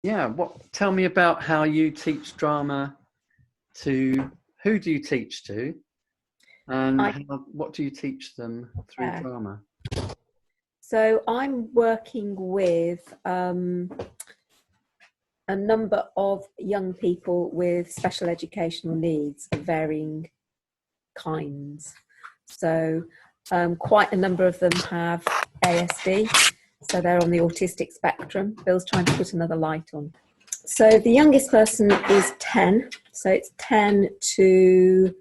Yeah. Tell me about how you teach drama to, who do you teach to, and I, what do you teach them through yeah. drama? So I'm working with a number of young people with special educational needs of varying kinds. So quite a number of them have ASD, so they're on the autistic spectrum. Bill's trying to put another light on. So the youngest person is 10, so it's 10 to,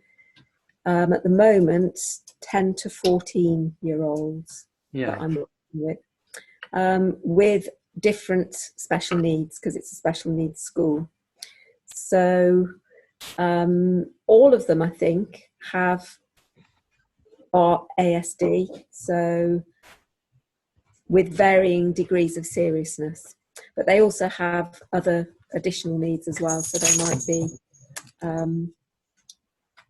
at the moment, 10 to 14-year-olds Yeah. that I'm working with different special needs, because it's a special needs school. So all of them, I think, are ASD, so with varying degrees of seriousness. But they also have other additional needs as well. So they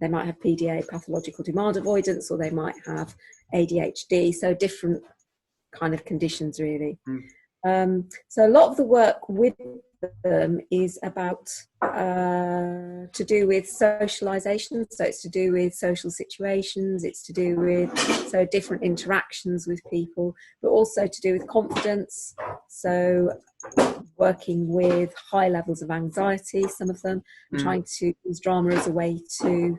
might have PDA, pathological demand avoidance, or they might have ADHD. So different kind of conditions, really. So a lot of the work with them is about to do with socialization. So it's to do with social situations, it's to do with different interactions with people, but also to do with confidence. So working with high levels of anxiety, some of them, and trying to use drama as a way to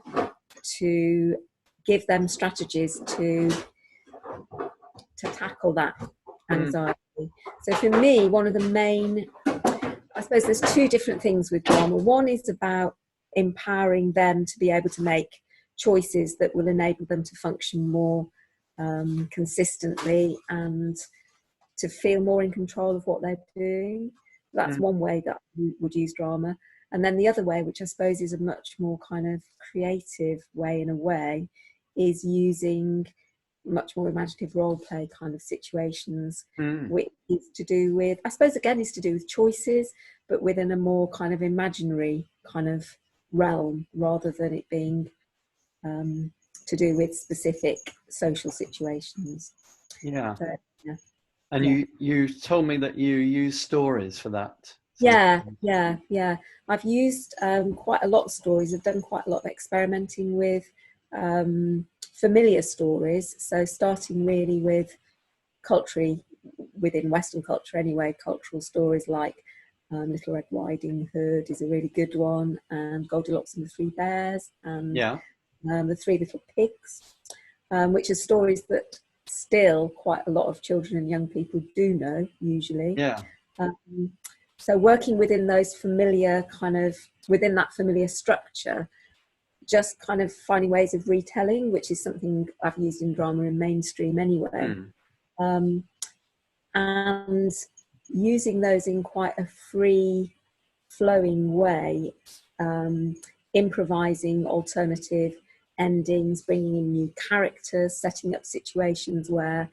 give them strategies to tackle that anxiety. So for me, one of the main, I suppose there's two different things with drama. One is about empowering them to be able to make choices that will enable them to function more consistently and to feel more in control of what they're doing. That's one way that you would use drama. And then the other way, which I suppose is a much more kind of creative way in a way, is using much more imaginative role play kind of situations, which is to do with, I suppose again, is to do with choices, but within a more kind of imaginary kind of realm, rather than it being to do with specific social situations. Yeah. So, yeah. And you told me that you use stories for that. Yeah. I've used quite a lot of stories. I've done quite a lot of experimenting with familiar stories. So starting really with culturally, within Western culture anyway, cultural stories like Little Red Riding Hood is a really good one, and Goldilocks and the Three Bears, and the Three Little Pigs, which are stories that still quite a lot of children and young people do know usually. Yeah. So working within those familiar within that familiar structure, just kind of finding ways of retelling, which is something I've used in drama in mainstream anyway. And using those in quite a free flowing way, improvising alternative endings, bringing in new characters, setting up situations where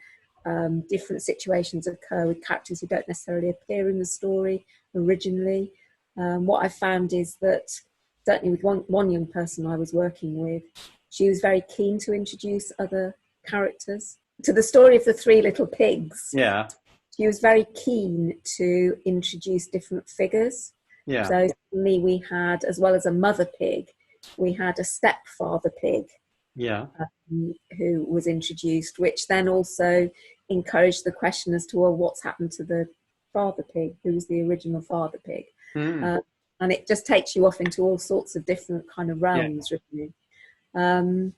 different situations occur with characters who don't necessarily appear in the story originally. What I found is that certainly with one young person I was working with, she was very keen to introduce other characters to the story of the Three Little Pigs. Yeah. She was very keen to introduce different figures. Yeah. So for me, we had, as well as a mother pig, we had a stepfather pig. Yeah. Who was introduced, which then also encouraged the question as to, well, what's happened to the father pig? Who was the original father pig? And it just takes you off into all sorts of different kind of realms, really. And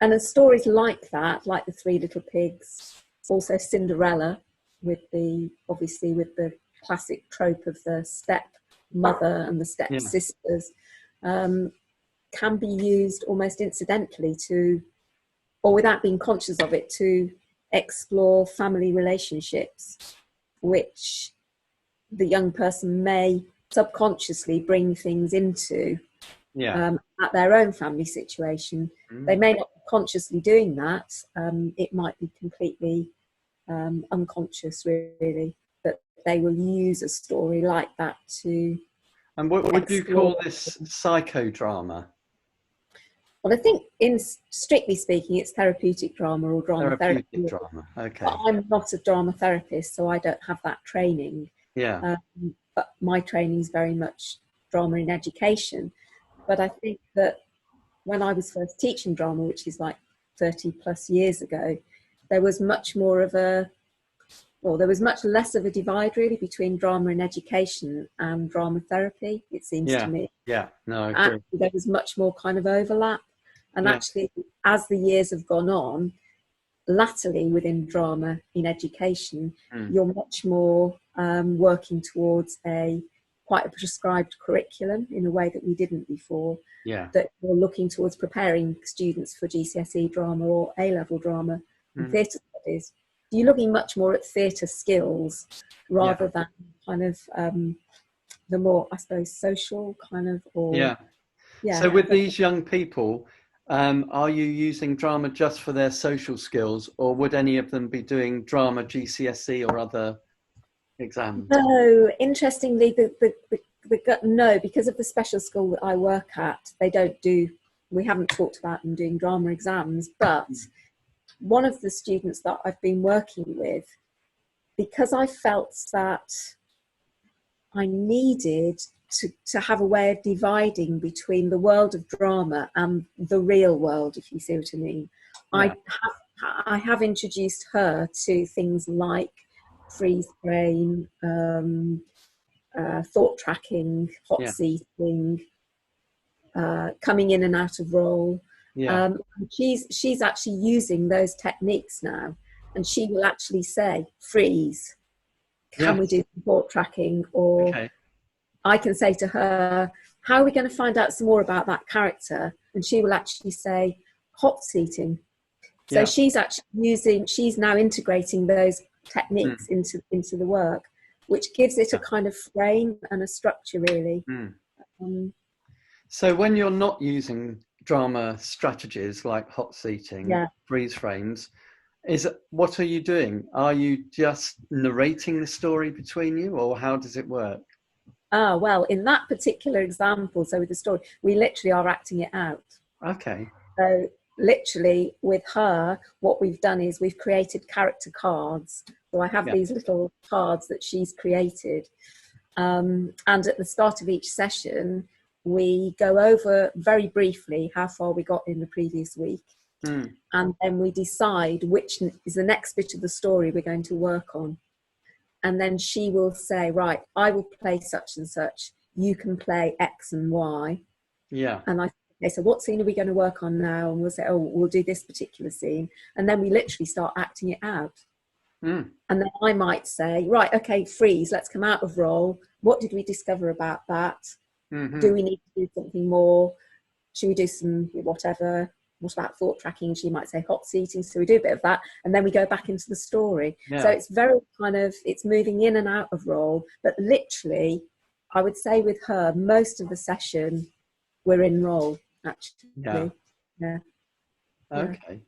there's stories like that, like the Three Little Pigs, also Cinderella, with the classic trope of the step mother and the step sisters, can be used almost incidentally to, or without being conscious of it, to explore family relationships, which the young person may subconsciously bring things into at their own family situation. They may not be consciously doing that. It might be completely unconscious, really, but they will use a story like that to. And what would you call this psychodrama? Well, I think, strictly speaking, it's therapeutic drama or drama therapy. Drama. Okay. But I'm not a drama therapist, so I don't have that training. Yeah. but my training is very much drama in education. But I think that when I was first teaching drama, which is like 30 plus years ago, there was much more of a, well, there was much less of a divide really between drama in education and drama therapy, it seems to me. Yeah, no, I agree. Actually, there was much more kind of overlap. And Yeah. actually, as the years have gone on, latterly within drama in education, you're much more working towards quite a prescribed curriculum in a way that we didn't before. Yeah. That you're looking towards preparing students for GCSE drama or A-level drama and theatre studies. You're looking much more at theatre skills rather than kind of the more, I suppose, social kind of, or So with these young people, are you using drama just for their social skills, or would any of them be doing drama GCSE or other exams? No, interestingly, no, because of the special school that I work at, they don't do, we haven't talked about them doing drama exams, but one of the students that I've been working with, because I felt that I needed to have a way of dividing between the world of drama and the real world, if you see what I mean. Yeah. I have introduced her to things like freeze frame, thought tracking, hot seating, coming in and out of role. Yeah. She's actually using those techniques now, and she will actually say, freeze, can we do thought tracking? Or I can say to her, how are we going to find out some more about that character? And she will actually say, hot seating. So she's actually she's now integrating those techniques into the work, which gives it a kind of frame and a structure, really. So when you're not using drama strategies like hot seating, freeze frames, what are you doing? Are you just narrating the story between you, or how does it work? Well, in that particular example, so with the story, we literally are acting it out. Okay. So literally with her, what we've done is we've created character cards. So I have these little cards that she's created. And at the start of each session, we go over very briefly how far we got in the previous week. And then we decide which is the next bit of the story we're going to work on. And then she will say, right, I will play such and such. You can play X and Y. Yeah. And I say, okay, so what scene are we going to work on now? And we'll say, oh, we'll do this particular scene. And then we literally start acting it out. And then I might say, right, okay, freeze, let's come out of role. What did we discover about that? Do we need to do something more? Should we do some whatever? What about thought tracking? She might say hot seating. So we do a bit of that. And then we go back into the story. Yeah. So it's very kind of, it's moving in and out of role. But literally, I would say with her, most of the session, we're in role, actually. Yeah. Okay.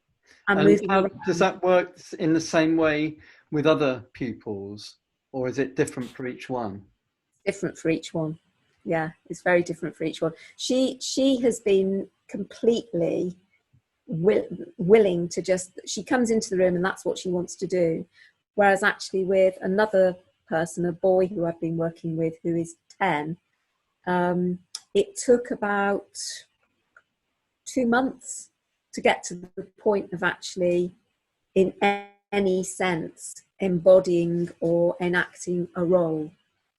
And how does that work in the same way with other pupils? Or is it different for each one? Different for each one. Yeah, it's very different for each one. She has been completely willing to just, she comes into the room and that's what she wants to do. Whereas actually with another person, a boy who I've been working with who is 10, it took about 2 months to get to the point of actually in any sense embodying or enacting a role.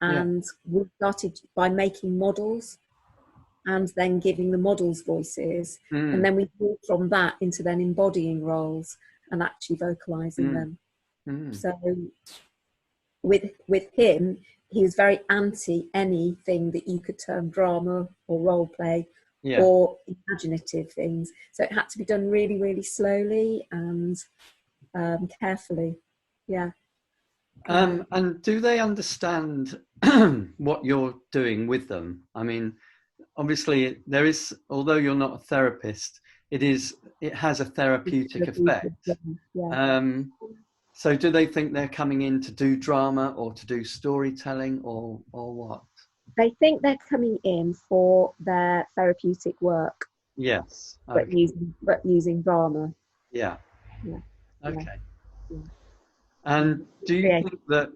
And we started by making models and then giving the models voices. And then we moved from that into then embodying roles and actually vocalizing them. So with him, he was very anti anything that you could term drama or role play or imaginative things. So it had to be done really, really slowly and carefully. Yeah. And do they understand what you're doing with them? I mean, obviously there is, although you're not a therapist, it has a therapeutic effect. So do they think they're coming in to do drama or to do storytelling or what? They think they're coming in for their therapeutic work. Yes. Okay. But using drama. Yeah. Okay. Yeah. And do you think that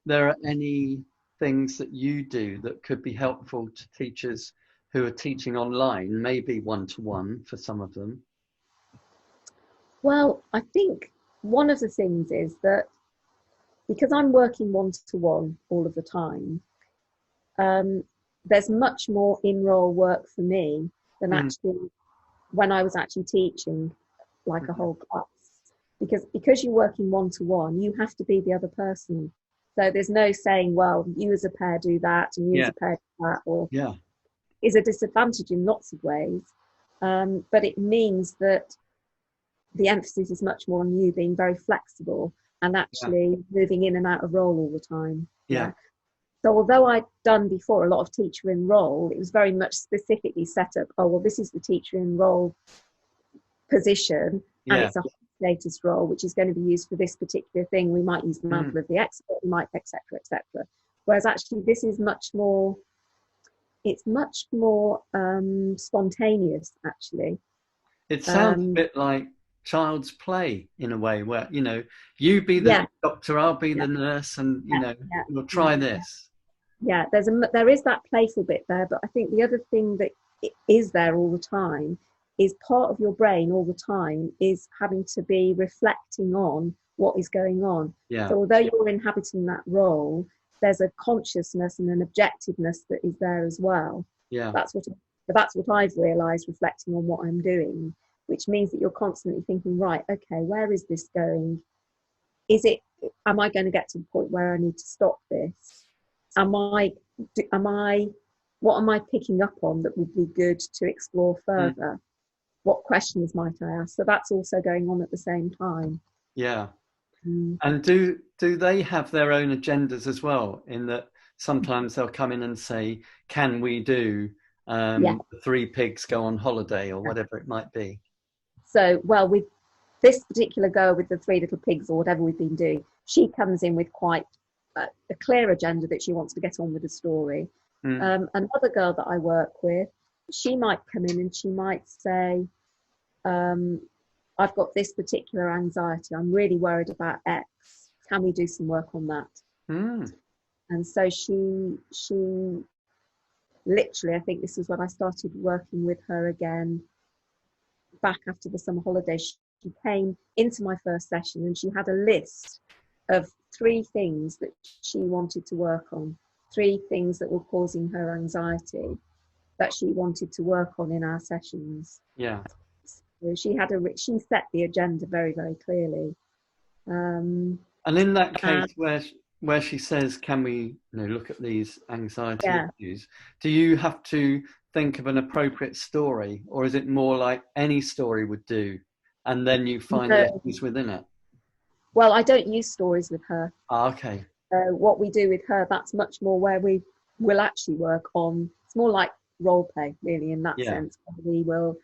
there are any things that you do that could be helpful to teachers who are teaching online, maybe one-to-one for some of them? Well, I think one of the things is that because I'm working one-to-one all of the time, there's much more in-role work for me than actually when I was actually teaching like a whole class. Because you're working one-to-one, you have to be the other person. So there's no saying, well, you as a pair do that and you as a pair do that, or is a disadvantage in lots of ways. But it means that the emphasis is much more on you being very flexible and actually moving in and out of role all the time. So although I'd done before a lot of teacher in role, it was very much specifically set up, oh, well, this is the teacher in role position, and it's a high status role, which is going to be used for this particular thing. We might use the mantle of the expert, we might, etc., etc. Whereas actually this is much more, it's much more spontaneous, actually. It sounds a bit like child's play in a way, where, you know, you be the doctor, I'll be the nurse, and, you know, we'll try this. Yeah, there is that playful bit there, but I think the other thing that is there all the time is part of your brain all the time is having to be reflecting on what is going on. So although you're inhabiting that role, there's a consciousness and an objectiveness that is there as well. That's what I've realized reflecting on what I'm doing, which means that you're constantly thinking, right, okay, where is this going? Am I going to get to the point where I need to stop this? What am I picking up on that would be good to explore further? What questions might I ask? So that's also going on at the same time. And do they have their own agendas as well, in that sometimes they'll come in and say, can we do the 3 pigs go on holiday, or whatever it might be? So, well, with this particular girl with the 3 little pigs, or whatever we've been doing, she comes in with quite a clear agenda that she wants to get on with the story. Another girl that I work with, she might come in and she might say, I've got this particular anxiety, I'm really worried about X, can we do some work on that? And so she literally, I think this is when I started working with her again back after the summer holidays. She came into my first session and she had a list of 3 things that she wanted to work on, 3 things that were causing her anxiety that she wanted to work on in our sessions. So she set the agenda very, very clearly. And in that case, where she says, can we, look at these anxiety issues, do you have to think of an appropriate story, or is it more like any story would do, and then you find issues within it? Well, I don't use stories with her. Okay. What we do with her, that's much more where we will actually work on, it's more like role play, really, in that sense. We will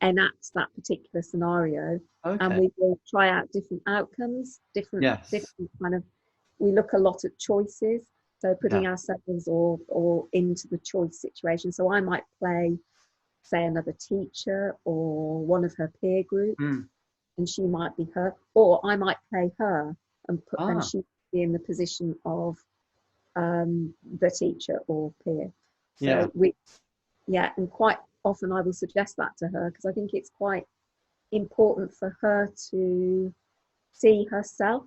enact that particular scenario, and we will try out different outcomes, different kind of, we look a lot at choices, so putting ourselves or into the choice situation. So I might play, say, another teacher or one of her peer groups, and she might be her, or I might play her and she might be in the position of the teacher or peer. So and quite often I will suggest that to her, because I think it's quite important for her to see herself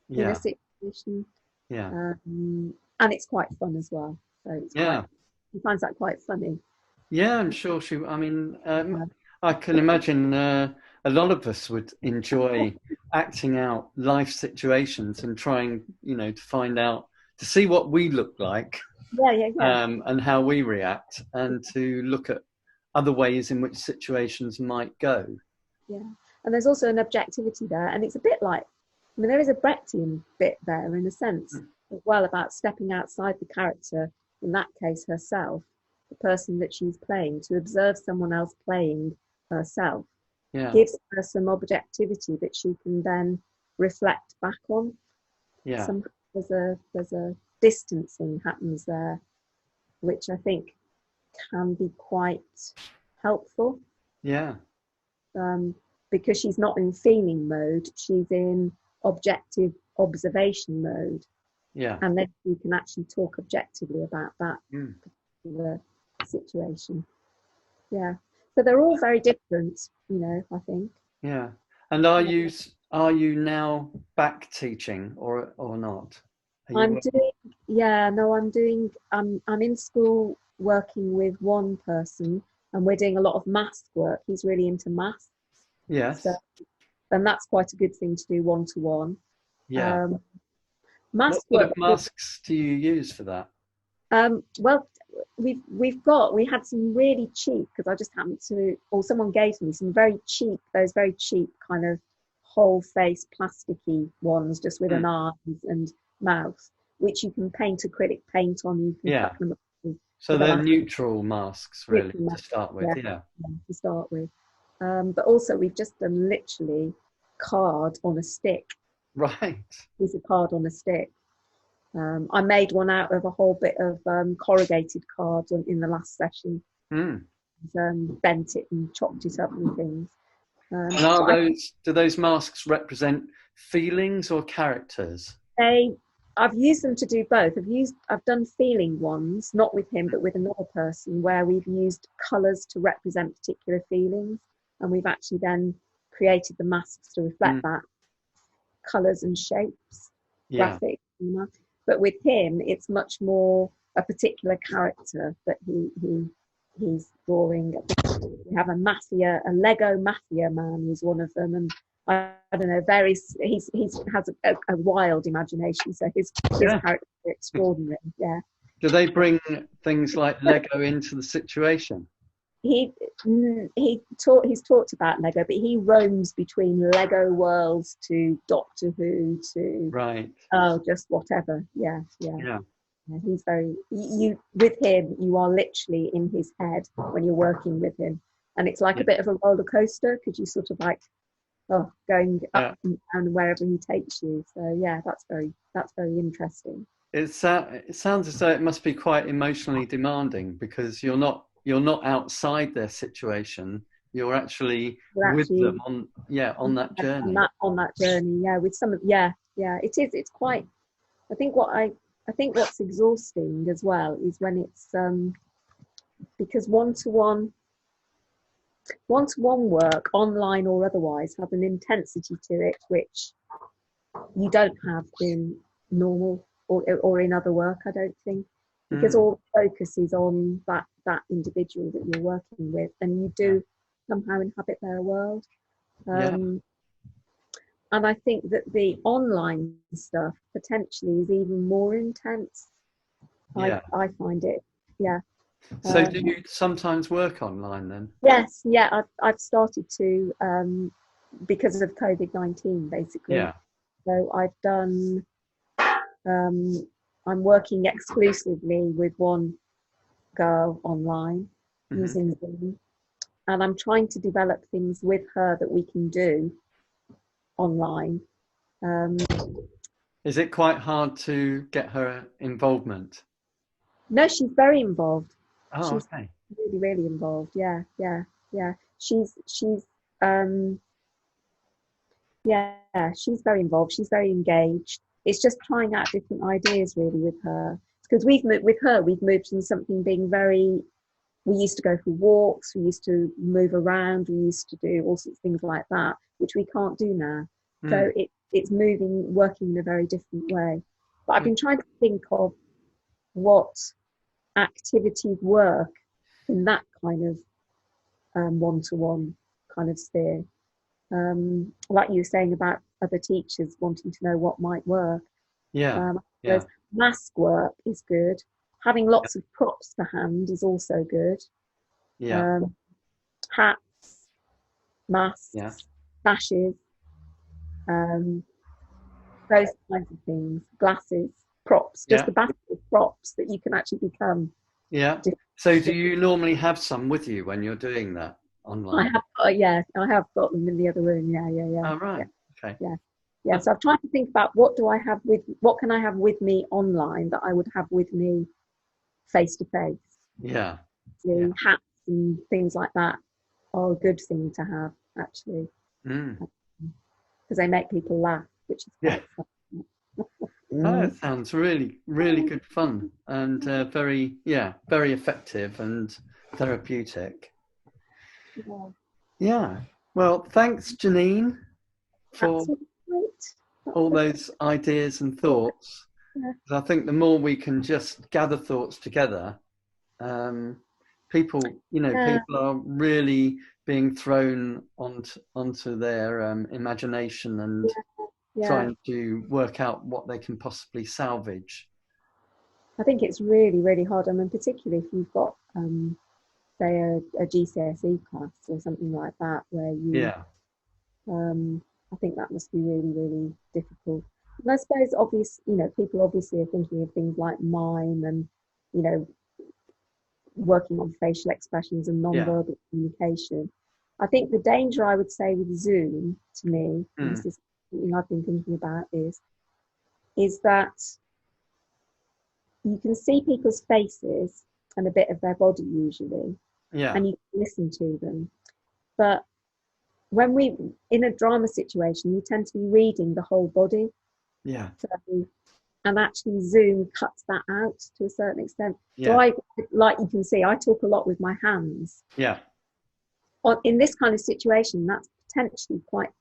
in a situation. And it's quite fun as well. So it's she finds that quite funny. I'm sure I can imagine a lot of us would enjoy acting out life situations and trying, to find out, to see what we look like, and how we react, and to look at other ways in which situations might go. And there's also an objectivity there, and it's a bit like, there is a Brechtian bit there in a sense as well, about stepping outside the character, in that case herself, the person that she's playing, to observe someone else playing herself, gives her some objectivity that she can then reflect back on. There's a distancing happens there, which I think can be quite helpful. Because she's not in feeling mode, she's in objective observation mode. Yeah. and then you can actually talk objectively about that Mm. particular situation. Yeah. So they're all very different, you know, I think. Yeah. And are you now back teaching or not? Are you I'm doing, yeah, no, I'm in school working with one person, and we're doing a lot of maths work. He's really into maths. So, Yes. and that's quite a good thing to do one to one. Yeah. What Maths sort work, of masks do you use for that? well, we had some really cheap, because I just happened to, or someone gave me some very cheap, those very cheap kind of whole face plasticky ones, just with an eyes and mouth, which you can paint acrylic paint on. You can Yeah. cut them up So with they're elastic, neutral masks, really, to start with. yeah, Yeah. to start with. But also we've just done literally card on a stick, Right. piece of card on a stick. I made one out of a whole bit of corrugated card in the last session. Mm. Bent it and chopped it up and things. And do those masks represent feelings or characters? I've used them to do both. I've done feeling ones, not with him, but with another person, where we've used colours to represent particular feelings, and we've actually then created the masks to reflect that, colours and shapes, Yeah. graphic. But with him, it's much more a particular character that he's drawing. We have a Lego mafia man who's one of them, and I don't know, he's has a wild imagination, so his character is extraordinary. Yeah. Do they bring things like Lego into the situation? He's talked about Lego, but he roams between Lego worlds to Doctor Who to just whatever. Yeah. He's very with him. You are literally in his head when you're working with him, and it's like a bit of a roller coaster, because you sort of like going up and wherever he takes you. So yeah, that's very interesting. It sounds as though it must be quite emotionally demanding, because you're not outside their situation. You're actually with them on that journey. On that journey, yeah. With some of it is. It's quite. I think what's exhausting as well is when it's because one-to-one work, online or otherwise, has an intensity to it which you don't have in normal or in other work, I don't think, because all focus is on that individual that you're working with, and you do somehow inhabit their world. And I think that the online stuff potentially is even more intense. I find it, So do you sometimes work online then? Yes, I've started to, because of COVID-19, basically. Yeah. So I've done, I'm working exclusively with one girl online using Zoom, and I'm trying to develop things with her that we can do online. Is it quite hard to get her involvement? No, she's very involved. Oh, she's okay. Really, really involved. Yeah. She's she's very involved. She's very engaged. It's just trying out different ideas really with her, because we've moved from something being very. We used to go for walks. We used to move around. We used to do all sorts of things like that, which we can't do now. So it's working in a very different way. But I've been trying to think of what activities work in that kind of one-to-one kind of sphere. Like you were saying about other teachers wanting to know what might work. Mask work is good. Having lots of props to hand is also good. Hats, masks, sashes, those kinds of things. Glasses, props, just a basket of props that you can actually become. Yeah. So do you normally have some with you when you're doing that online? I have got them in the other room. Yeah. Oh, right. Okay. Yeah. So I've tried to think about what can I have with me online that I would have with me face to face. Yeah. Hats and things like that are a good thing to have, actually, because they make people laugh, which is quite fun. Oh, it sounds really, really good fun and very, yeah, very effective and therapeutic. Yeah, Yeah. Well, thanks, Janine, for that's great. all That's those ideas and thoughts. yeah, 'Cause I think the more we can just gather thoughts together, um, people, yeah, people are really being thrown onto their imagination and yeah. trying to work out what they can possibly salvage. I think it's really, really hard. I mean, particularly if you've got, say, a GCSE class or something like that, where you, Yeah. um, I think that must be really, really difficult. And I suppose, people obviously are thinking of things like mime and, you know, working on facial expressions and Yeah. non-verbal communication. I think the danger I would say with Zoom, to me, and Mm. this is something I've been thinking about, is that you can see people's faces and a bit of their body usually, Yeah. and you can listen to them. But when we in a drama situation, you tend to be reading the whole body. Yeah. So, and actually Zoom cuts that out to a certain extent. So Yeah. like you can see, I talk a lot with my hands. Yeah. In this kind of situation, that's potentially quite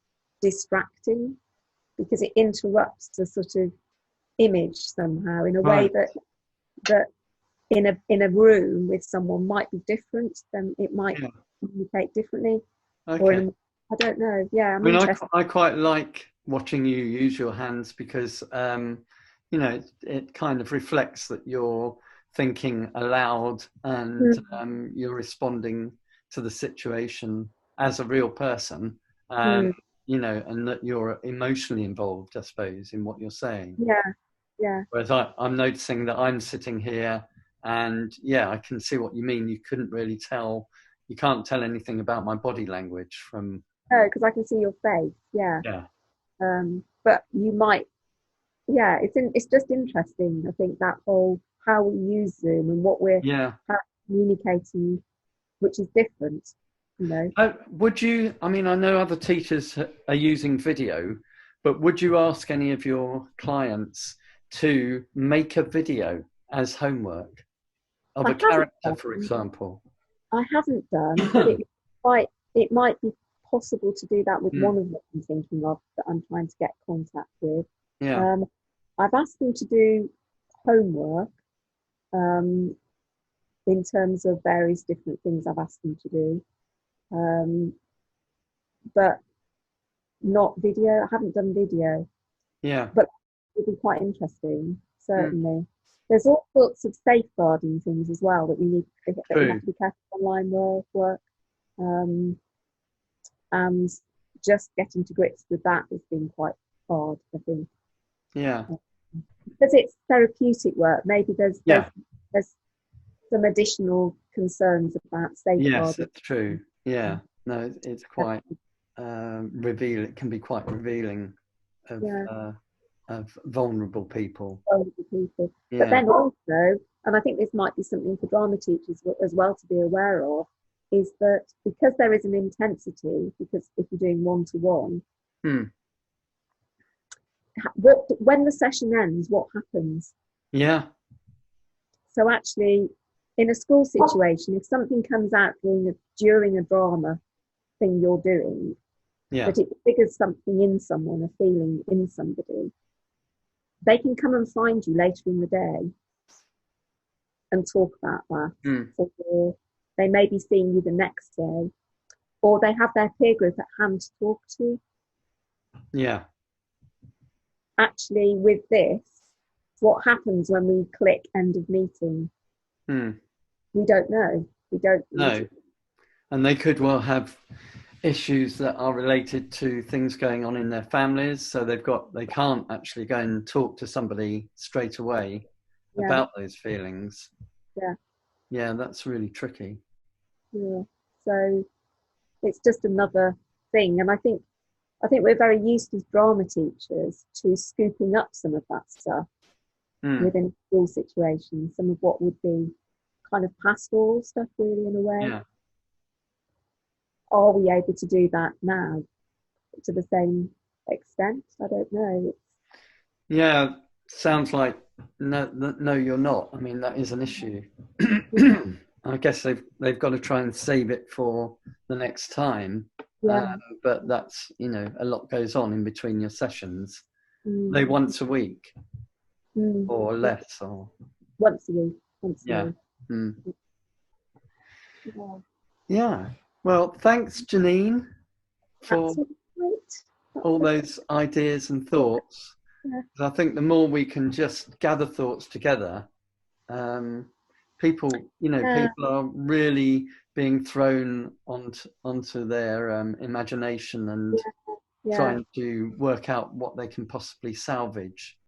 distracting because it interrupts the sort of image somehow in a way Right. that in a room with someone might be different. Then it might Yeah. communicate differently, or Okay. I don't know. Yeah, I'm I mean, interested. I quite like watching you use your hands because, it kind of reflects that you're thinking aloud and Mm, you're responding to the situation as a real person, mm, and that you're emotionally involved, I suppose, in what you're saying. yeah, yeah, Whereas I'm noticing that I'm sitting here and, yeah, I can see what you mean. You can't tell anything about my body language from, no, because I can see your face. Yeah, yeah. but you might. Yeah, it's just interesting. I think that whole how we use Zoom and what we're Yeah. how communicating, which is different. You know, I mean, I know other teachers are using video, but would you ask any of your clients to make a video as homework of I a haven't character, for done. example? I haven't done, but it might be possible to do that with one Mm, of them I'm thinking of that I'm trying to get contact with. yeah, Um, I've asked them to do homework um, in terms of various different things I've asked them to do, um, but not video. I haven't done video, yeah, but it would be quite interesting, mm, certainly. There's all sorts of safeguarding things as well that we have true. to be careful online work. Um, and just getting to grips with that has been quite hard, I think, Yeah, because it's therapeutic work. Maybe yeah, there's some additional concerns about yes, safeguarding. that's true. Yeah, no, it's quite reveal. It can be quite revealing of Yeah, uh, of vulnerable people. older people. But Yeah, then also, and I think this might be something for drama teachers as well to be aware of, is that because there is an intensity, because if you're doing one-to-one, mm, when the session ends, what happens? yeah, So actually, in a school situation, if something comes out during a drama thing you're doing, yeah, that it triggers something in someone, a feeling in somebody, they can come and find you later in the day and talk about that. mm, Or they may be seeing you the next day, or they have their peer group at hand to talk to. yeah. Actually, with this, what happens when we click end of meeting? Mm. We don't know. We don't. No, and they could well have issues that are related to things going on in their families, so they can't actually go and talk to somebody straight away Yeah, about those feelings. yeah, Yeah, that's really tricky. yeah. So it's just another thing, and I think we're very used as drama teachers to scooping up some of that stuff Mm. within school situations, some of what would be kind of pastoral stuff, really, in a way. Yeah, Are we able to do that now to the same extent? I don't know. Yeah, sounds like no, you're not. I mean, that is an issue. I guess they've got to try and save it for the next time. Yeah. But that's, a lot goes on in between your sessions. Mm. They once a week or Yeah. less, or Once a week. Once a yeah. week. Mm. Yeah. Yeah. Well, thanks, Janine, for Absolutely great. all those ideas and thoughts. Yeah. 'Cause I think the more we can just gather thoughts together, people, people are really being thrown onto their imagination and Yeah. trying to work out what they can possibly salvage.